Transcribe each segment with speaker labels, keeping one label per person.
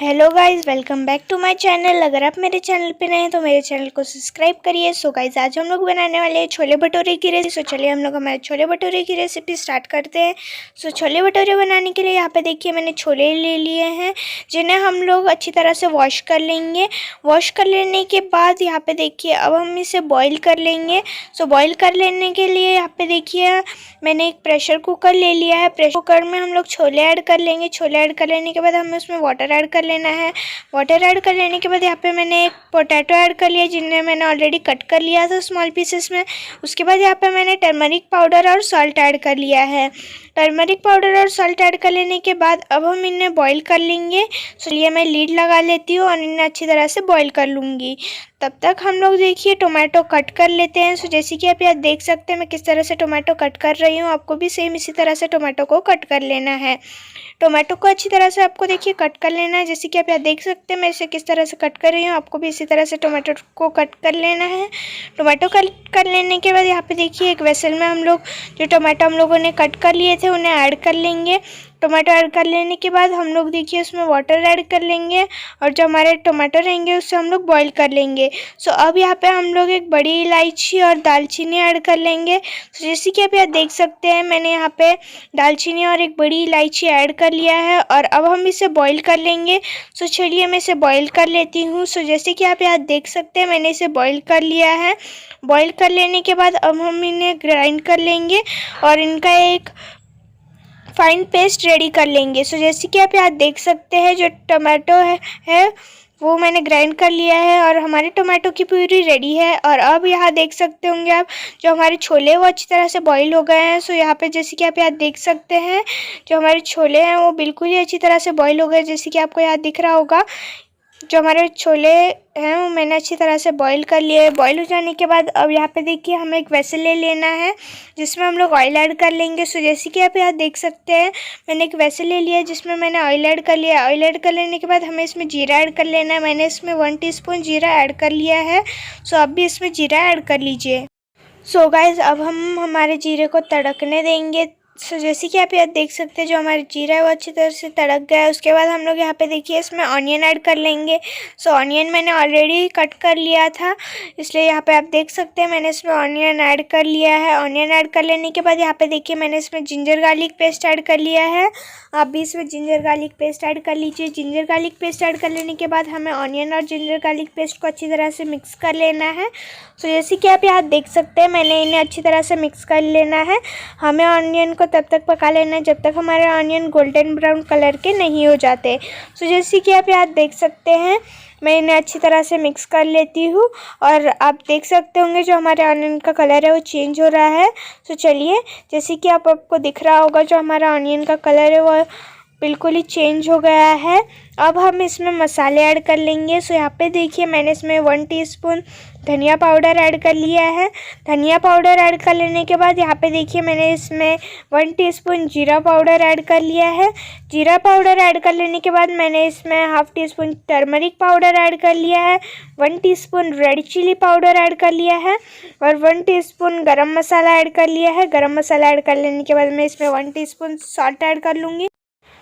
Speaker 1: Hello guys, welcome back to my channel. अगर आप मेरे चैनल पे नए हैं तो मेरे चैनल को सब्सक्राइब करिए। सो गाइस, आज हम लोग बनाने वाले हैं छोले भटूरे की रेसिपी। सो चलिए हम लोग हमारे छोले भटूरे की रेसिपी स्टार्ट करते हैं। सो छोले भटूरे बनाने के लिए यहाँ पे देखिए मैंने छोले ले लिए हैं, जिन्हें हम लोग अच्छी तरह से वॉश कर लेंगे। वॉश कर लेने के बाद यहाँ पे देखिए अब हम इसे बॉईल कर लेंगे। सो बॉईल कर लेने के लिए यहाँ पे देखिए मैंने एक प्रेशर कुकर ले लिया है। प्रेशर कुकर में हम लोग छोले ऐड कर लेंगे। छोले ऐड कर लेने के बाद हमें उसमें वाटर ऐड कर लेना है। वाटर ऐड कर लेने के बाद यहाँ पे मैंने एक पोटैटो ऐड कर लिया, जिन्हें मैंने ऑलरेडी कट कर लिया था स्मॉल पीसेस में। उसके बाद यहाँ पे मैंने टर्मरिक पाउडर और सॉल्ट ऐड कर लिया है। टर्मरिक पाउडर और सॉल्ट ऐड कर लेने के बाद अब हम इन्हें बॉईल कर लेंगे। चलिए मैं लीड लगा लेती हूँ और इन्हें अच्छी तरह से बॉईल कर लूँगी। तब तक हम लोग देखिए टोमेटो कट कर लेते हैं। सो जैसे कि आप यहाँ देख सकते हैं मैं किस तरह से टोमेटो कट कर रही हूँ, आपको भी सेम इसी तरह से टोमेटो को कट कर लेना है। टोमेटो को अच्छी तरह से आपको देखिए कट कर लेना है। जैसे कि आप यहाँ देख सकते हैं मैं इसे किस तरह से कट कर रही हूँ, आपको भी इसी तरह से टोमेटो को कट कर लेना है। टोमेटो कट कर लेने के बाद यहाँ पे देखिए एक वेसल में हम लोग जो टोमेटो हम लोगों ने कट कर लिए थे उन्हें ऐड कर लेंगे। टोमेटो ऐड कर लेने के बाद हम लोग देखिए उसमें वाटर ऐड कर लेंगे और जो हमारे टोमेटो रहेंगे उससे हम लोग बॉईल कर लेंगे। सो अब यहाँ पे हम लोग एक बड़ी इलायची और दालचीनी ऐड कर लेंगे। सो जैसे कि आप यहाँ देख सकते हैं मैंने यहाँ पे दालचीनी और एक बड़ी इलायची ऐड कर लिया है और अब हम इसे बॉईल कर लेंगे। सो चलिए मैं इसे बॉईल कर लेती हूँ। सो जैसे कि आप यहाँ देख सकते हैं मैंने इसे बॉईल कर लिया है। बॉईल कर लेने के बाद अब हम इन्हें ग्राइंड कर लेंगे और इनका एक फाइन पेस्ट रेडी कर लेंगे। सो जैसे कि आप यहाँ देख सकते हैं जो टमाटो है वो मैंने ग्राइंड कर लिया है और हमारे टोमेटो की प्यूरी रेडी है। और अब यहाँ देख सकते होंगे आप जो हमारे छोले वो अच्छी तरह से बॉईल हो गए हैं। सो यहाँ पे जैसे कि आप यहाँ देख सकते हैं जो हमारे छोले हैं वो बिल्कुल ही अच्छी तरह से बॉईल हो गए, जैसे कि आपको यहाँ दिख रहा होगा। जो हमारे छोले हैं वो मैंने अच्छी तरह से बॉईल कर लिए। बॉईल हो जाने के बाद अब यहाँ पे देखिए हमें एक वेसल ले लेना है जिसमें हम लोग ऑयल ऐड कर लेंगे। सो जैसे कि आप यहाँ देख सकते हैं मैंने एक वेसल ले लिया है जिसमें मैंने ऑयल ऐड कर लिया। ऑयल ऐड कर लेने के बाद हमें इसमें जीरा ऐड कर लेना है। मैंने इसमें 1 टीस्पून जीरा ऐड कर लिया है। सो अब भी इसमें जीरा ऐड कर लीजिए। सो गाइज अब हम हमारे जीरे को तड़कने देंगे। सो जैसे कि आप यहाँ देख सकते हैं जो हमारा जीरा है वो अच्छी तरह से तड़क गया है। उसके बाद हम लोग यहाँ पे देखिए इसमें ऑनियन ऐड कर लेंगे। सो ऑनियन मैंने ऑलरेडी कट कर लिया था, इसलिए यहाँ पे आप देख सकते हैं मैंने इसमें ऑनियन ऐड कर लिया है। ऑनियन ऐड कर लेने के बाद यहाँ पे देखिए मैंने इसमें जिंजर गार्लिक पेस्ट ऐड कर लिया है। आप भी इसमें जिंजर गार्लिक पेस्ट ऐड कर लीजिए। जिंजर गार्लिक पेस्ट ऐड कर लेने के बाद हमें ऑनियन और जिंजर गार्लिक पेस्ट को अच्छी तरह से मिक्स कर लेना है। सो जैसे कि आप यहाँ देख सकते हैं मैंने इन्हें अच्छी तरह से मिक्स कर लेना है। हमें ऑनियन को तब तक पका लेना है जब तक हमारे ऑनियन गोल्डन ब्राउन कलर के नहीं हो जाते। सो जैसे कि आप यहाँ देख सकते हैं मैं इन्हें अच्छी तरह से मिक्स कर लेती हूँ और आप देख सकते होंगे जो हमारे ऑनियन का कलर है वो चेंज हो रहा है। सो चलिए जैसे कि आपको दिख रहा होगा जो हमारा ऑनियन का कलर है वो बिल्कुल ही चेंज हो गया है। अब हम इसमें मसाले ऐड कर लेंगे। सो यहाँ पे देखिए मैंने इसमें 1 टीस्पून धनिया पाउडर ऐड कर लिया है। धनिया पाउडर ऐड कर लेने के बाद यहाँ पे देखिए मैंने इसमें 1 टीस्पून जीरा पाउडर ऐड कर लिया है। जीरा पाउडर ऐड कर लेने के बाद मैंने इसमें half teaspoon turmeric powder add कर लिया है। 1 teaspoon red chilli powder add कर लिया है और 1 टीस्पून गरम मसाला ऐड कर लिया है। गरम मसाला ऐड कर लेने के बाद मैं इसमें 1 टीस्पून सॉल्ट ऐड कर लूँगी।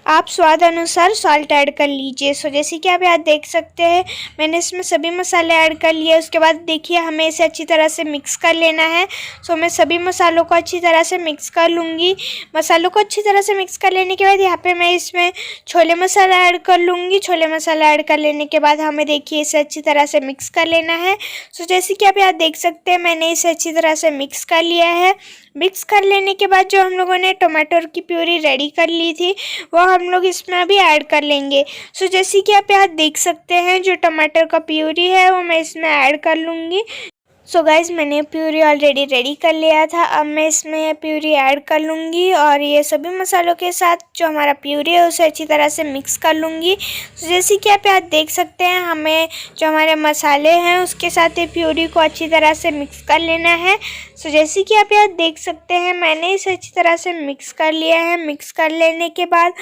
Speaker 1: आप स्वाद अनुसार सॉल्ट ऐड कर लीजिए। सो जैसे कि आप यहाँ देख सकते हैं मैंने इसमें सभी मसाले ऐड कर लिए। उसके बाद देखिए हमें इसे अच्छी तरह से मिक्स कर लेना है। सो मैं सभी मसालों को अच्छी तरह से मिक्स कर लूँगी। मसालों को अच्छी तरह से मिक्स कर लेने के बाद यहाँ पे मैं इसमें छोले मसाला ऐड कर लूँगी। छोले मसाला ऐड कर लेने के बाद हमें देखिए इसे अच्छी तरह से मिक्स कर लेना है। सो जैसे कि आप यहाँ देख सकते हैं मैंने इसे अच्छी तरह से मिक्स कर लिया है। मिक्स कर लेने के बाद जो हम लोगों ने टमाटर की प्यूरी रेडी कर ली थी वो हम लोग इसमें अभी ऐड कर लेंगे। सो जैसे कि आप यहाँ देख सकते हैं जो टमाटर का प्यूरी है वो मैं इसमें ऐड कर लूँगी। सो गाइज़ मैंने प्यूरी ऑलरेडी रेडी कर लिया था। अब मैं इसमें प्यूरी ऐड कर लूँगी और ये सभी मसालों के साथ जो हमारा प्यूरी है उसे अच्छी तरह से मिक्स कर लूँगी। सो जैसे कि आप यहाँ देख सकते हैं हमें जो हमारे मसाले हैं उसके साथ ये प्यूरी को अच्छी तरह से मिक्स कर लेना है। सो जैसे कि आप यहाँ देख सकते हैं मैंने इसे अच्छी तरह से मिक्स कर लिया है। मिक्स कर लेने के बाद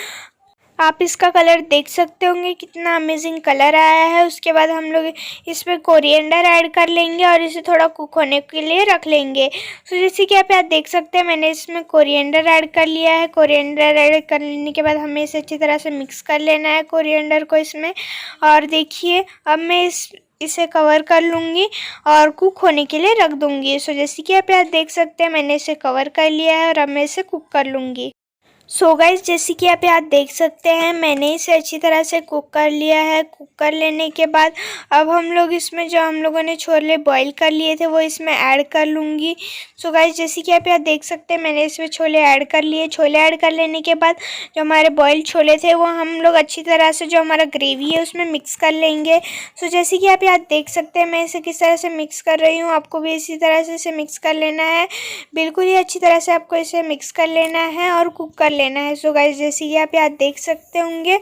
Speaker 1: आप इसका कलर देख सकते होंगे कितना अमेजिंग कलर आया है। उसके बाद हम लोग इसमें कोरिएंडर ऐड कर लेंगे और इसे थोड़ा कुक होने के लिए रख लेंगे। तो जैसे कि आप देख सकते हैं मैंने इसमें कोरिएंडर ऐड कर लिया है। कोरिएंडर ऐड कर लेने के बाद हमें इसे अच्छी तरह से मिक्स कर लेना है कोरिएंडर को इसमें। और देखिए अब मैं इसे कवर कर लूँगी और कुक होने के लिए रख दूँगी। सो जैसे कि आप देख सकते हैं मैंने इसे कवर कर लिया है और अब मैं इसे कुक कर लूँगी। सो गाइस जैसे कि आप यहाँ देख सकते हैं मैंने इसे अच्छी तरह से कुक कर लिया है। कुक कर लेने के बाद अब हम लोग इसमें जो हम लोगों ने छोले बॉईल कर लिए थे वो इसमें ऐड कर लूँगी। सो गाइस जैसे कि आप यहाँ देख सकते हैं मैंने इसमें छोले ऐड कर लिए। छोले ऐड कर लेने के बाद जो हमारे बॉयल छोले थे वो हम लोग अच्छी तरह से जो हमारा ग्रेवी है उसमें मिक्स कर लेंगे। सो जैसे कि आप यहाँ देख सकते हैं मैं इसे किस तरह से मिक्स कर रही हूँ, आपको भी इसी तरह से इसे मिक्स कर लेना है। बिल्कुल ही अच्छी तरह से आपको इसे मिक्स कर लेना है और कुक कर लेना है। सो गाइस जैसे कि आप यहाँ देख सकते होंगे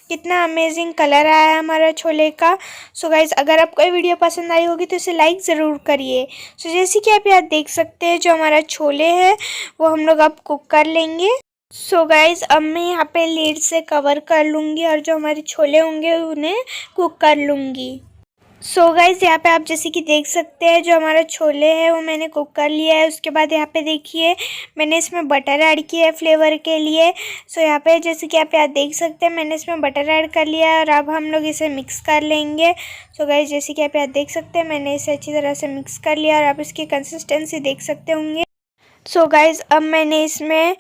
Speaker 1: कितना अमेजिंग कलर आया है हमारा छोले का। सो गाइस अगर आपको ये वीडियो पसंद आई होगी तो इसे लाइक ज़रूर करिए। सो जैसे कि आप यहाँ देख सकते हैं जो हमारा छोले है वो हम लोग अब कुक कर लेंगे। सो गाइस अब मैं यहाँ पे लीड से कवर कर लूँगी और जो हमारे छोले होंगे उन्हें कुक कर लूँगी। सो गाइस यहाँ पे आप जैसे कि देख सकते हैं जो हमारा छोले है वो मैंने कुक कर लिया है। उसके बाद यहाँ पे देखिए मैंने इसमें बटर ऐड किया है फ्लेवर के लिए। सो यहाँ पे जैसे कि आप यहाँ देख सकते हैं मैंने इसमें बटर ऐड कर लिया है और अब हम लोग इसे मिक्स कर लेंगे। सो गाइस जैसे कि आप यहाँ देख सकते हैं मैंने इसे अच्छी तरह से मिक्स कर लिया और आप इसकी कंसिस्टेंसी देख सकते होंगे। सो गाइस अब मैंने इसमें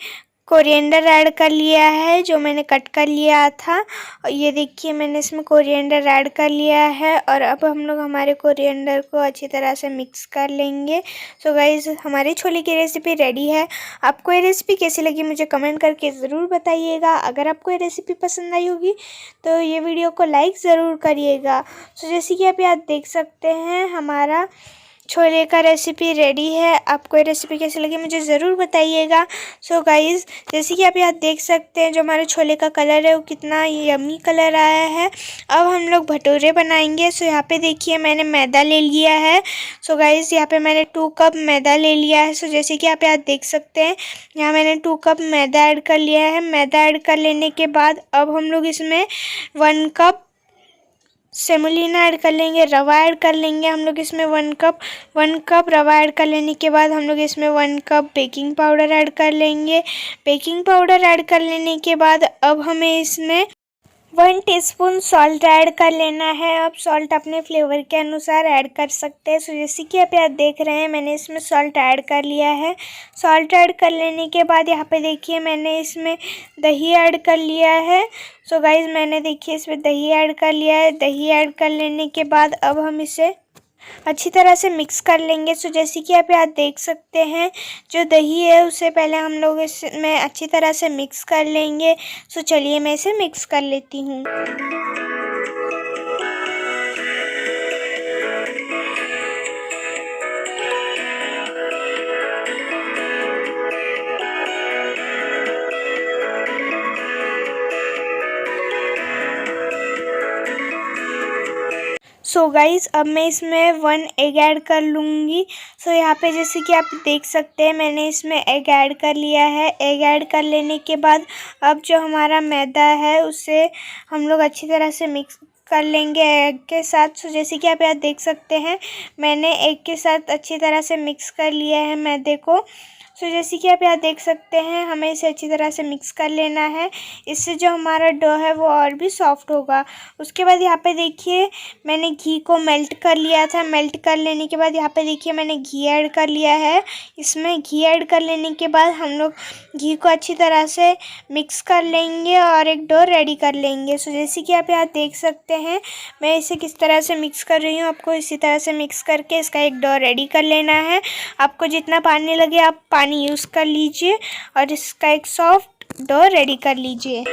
Speaker 1: कोरिएंडर ऐड कर लिया है जो मैंने कट कर लिया था। और ये देखिए मैंने इसमें कोरिएंडर ऐड कर लिया है और अब हम लोग हमारे कोरिएंडर को अच्छी तरह से मिक्स कर लेंगे। सो गाइस हमारी छोले की रेसिपी रेडी है। आपको ये रेसिपी कैसी लगी मुझे कमेंट करके ज़रूर बताइएगा। अगर आपको ये रेसिपी पसंद आई होगी तो ये वीडियो को लाइक ज़रूर करिएगा। सो जैसे कि आप यहाँ देख सकते हैं हमारा छोले का रेसिपी रेडी है। आपको ये रेसिपी कैसी लगी मुझे ज़रूर बताइएगा। सो गाइस जैसे कि आप यहाँ देख सकते हैं जो हमारे छोले का कलर है वो कितना यमी कलर आया है। अब हम लोग भटूरे बनाएंगे। सो यहाँ पे देखिए मैंने मैदा ले लिया है। सो गाइस यहाँ पे मैंने 2 कप मैदा ले लिया है। सो जैसे कि आप यहाँ देख सकते हैं यहाँ मैंने 2 कप मैदा ऐड कर लिया है। मैदा ऐड कर लेने के बाद अब हम लोग इसमें 1 कप सेमोलिना ऐड कर लेंगे, रवा ऐड कर लेंगे हम लोग इसमें 1 कप रवा ऐड कर लेने के बाद हम लोग इसमें 1 कप बेकिंग पाउडर ऐड कर लेंगे। बेकिंग पाउडर ऐड कर लेने के बाद अब हमें इसमें 1 टीस्पून सॉल्ट ऐड कर लेना है। आप सॉल्ट अपने फ्लेवर के अनुसार ऐड कर सकते हैं। सो जैसे कि आप यहाँ देख रहे हैं मैंने इसमें सॉल्ट ऐड कर लिया है। सॉल्ट ऐड कर लेने के बाद यहाँ पे देखिए मैंने इसमें दही ऐड कर लिया है। सो गाइस मैंने देखिए इसमें दही ऐड कर लिया है। दही ऐड कर लेने के बाद अब हम इसे अच्छी तरह से मिक्स कर लेंगे। सो जैसे कि आप यहाँ देख सकते हैं जो दही है उसे पहले हम लोग इसमें अच्छी तरह से मिक्स कर लेंगे। सो चलिए मैं इसे मिक्स कर लेती हूँ। सो गाइस अब मैं इसमें 1 एग ऐड कर लूँगी। सो यहाँ पे जैसे कि आप देख सकते हैं मैंने इसमें एग ऐड कर लिया है। एग ऐड कर लेने के बाद अब जो हमारा मैदा है उसे हम लोग अच्छी तरह से मिक्स कर लेंगे एग के साथ। सो जैसे कि आप यहाँ देख सकते हैं मैंने एग के साथ अच्छी तरह से मिक्स कर लिया है मैदे को। सो जैसे कि आप यहाँ देख सकते हैं हमें इसे अच्छी तरह से मिक्स कर लेना है। इससे जो हमारा डो है वो और भी सॉफ्ट होगा। उसके बाद यहाँ पे देखिए मैंने घी को मेल्ट कर लिया था। मेल्ट कर लेने के बाद यहाँ पे देखिए मैंने घी ऐड कर लिया है। इसमें घी ऐड कर लेने के बाद हम लोग घी को अच्छी तरह से मिक्स कर लेंगे और एक डो रेडी कर लेंगे। सो जैसे कि आप यहाँ देख सकते हैं मैं इसे किस तरह से मिक्स कर रही हूँ। आपको इसी तरह से मिक्स करके इसका एक डो रेडी कर लेना है। आपको जितना पानी लगे आप पानी यूज़ कर लीजिए और इसका एक सॉफ्ट डो रेडी कर लीजिए।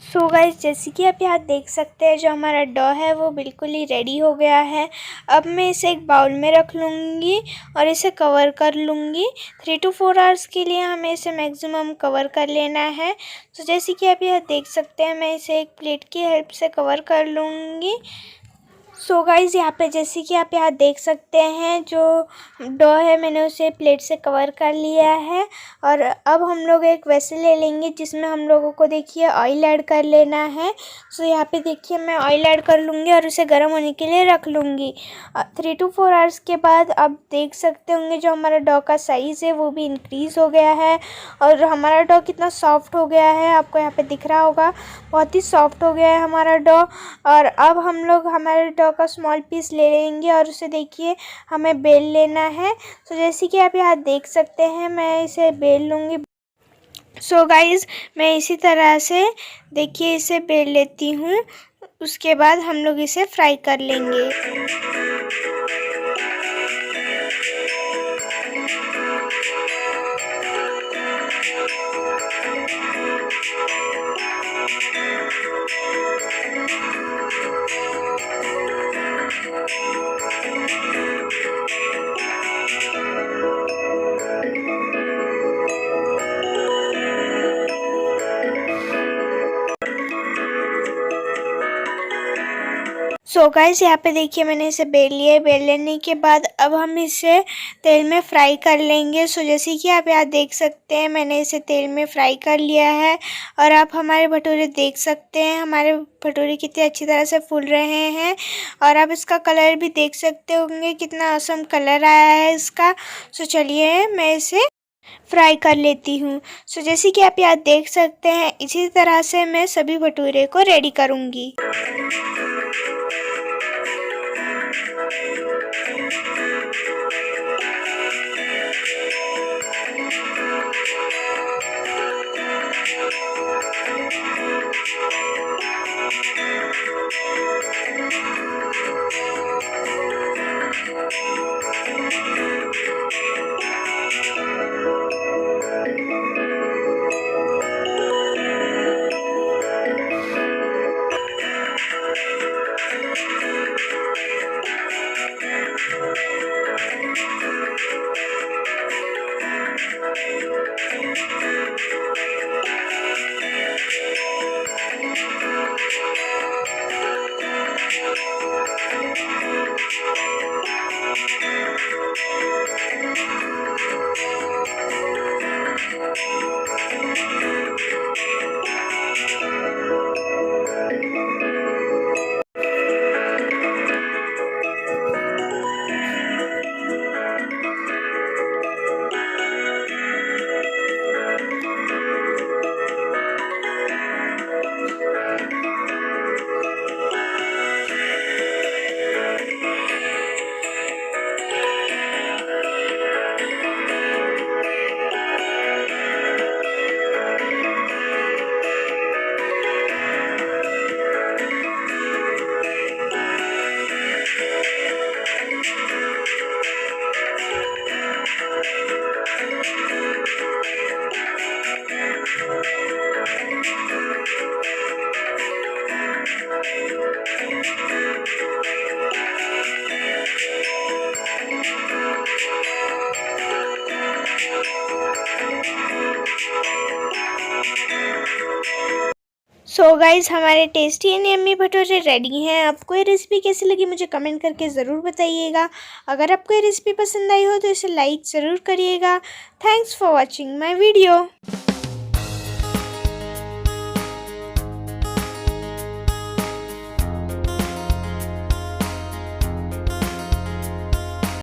Speaker 1: सो गाइस, जैसे कि आप यहाँ देख सकते हैं जो हमारा डो है वो बिल्कुल ही रेडी हो गया है। अब मैं इसे एक बाउल में रख लूँगी और इसे कवर कर लूँगी। 3 to 4 आवर्स के लिए हमें इसे मैक्सिमम कवर कर लेना है। तो जैसे कि आप यहाँ देख सकते हैं मैं इसे एक प्लेट की हेल्प से कवर कर लूँगी। सो गाइस, यहाँ पे जैसे कि आप यहाँ देख सकते हैं जो डो है मैंने उसे प्लेट से कवर कर लिया है। और अब हम लोग एक वेसल ले लेंगे जिसमें हम लोगों को देखिए ऑयल ऐड कर लेना है। सो यहाँ पे देखिए मैं ऑयल ऐड कर लूँगी और उसे गर्म होने के लिए रख लूँगी। 3 to 4 आवर्स के बाद आप देख सकते होंगे जो हमारा डो का साइज़ है वो भी इंक्रीज़ हो गया है और हमारा डो कितना सॉफ्ट हो गया है आपको यहाँ पे दिख रहा होगा। बहुत ही सॉफ्ट हो गया है हमारा डो। और अब हम लोग हमारे डो का स्मॉल पीस ले लेंगे और उसे देखिए हमें बेल लेना है। तो जैसे कि आप यहाँ देख सकते हैं मैं इसे बेल लूँगी। सो गाइस, मैं इसी तरह से देखिए इसे बेल लेती हूँ। उसके बाद हम लोग इसे फ्राई कर लेंगे। सो गाइस, यहाँ पे देखिए मैंने इसे बेल लिया है। बेल लेने के बाद अब हम इसे तेल में फ्राई कर लेंगे। सो जैसे कि आप यहाँ देख सकते हैं मैंने इसे तेल में फ्राई कर लिया है। और आप हमारे भटूरे देख सकते हैं हमारे भटूरे कितने अच्छी तरह से फूल रहे हैं। और आप इसका कलर भी देख सकते होंगे कितना औसम कलर आया है इसका। सो चलिए मैं इसे फ्राई कर लेती हूँ। सो जैसे कि आप यहाँ देख सकते हैं इसी तरह से मैं सभी भटूरे को रेडी करूँगी। सो गाइज़ हमारे tasty and yummy bhature ready हैं। आपको ये रेसिपी कैसी लगी मुझे कमेंट करके ज़रूर बताइएगा। अगर आपको ये रेसिपी पसंद आई हो तो इसे लाइक ज़रूर करिएगा। Thanks for watching my video.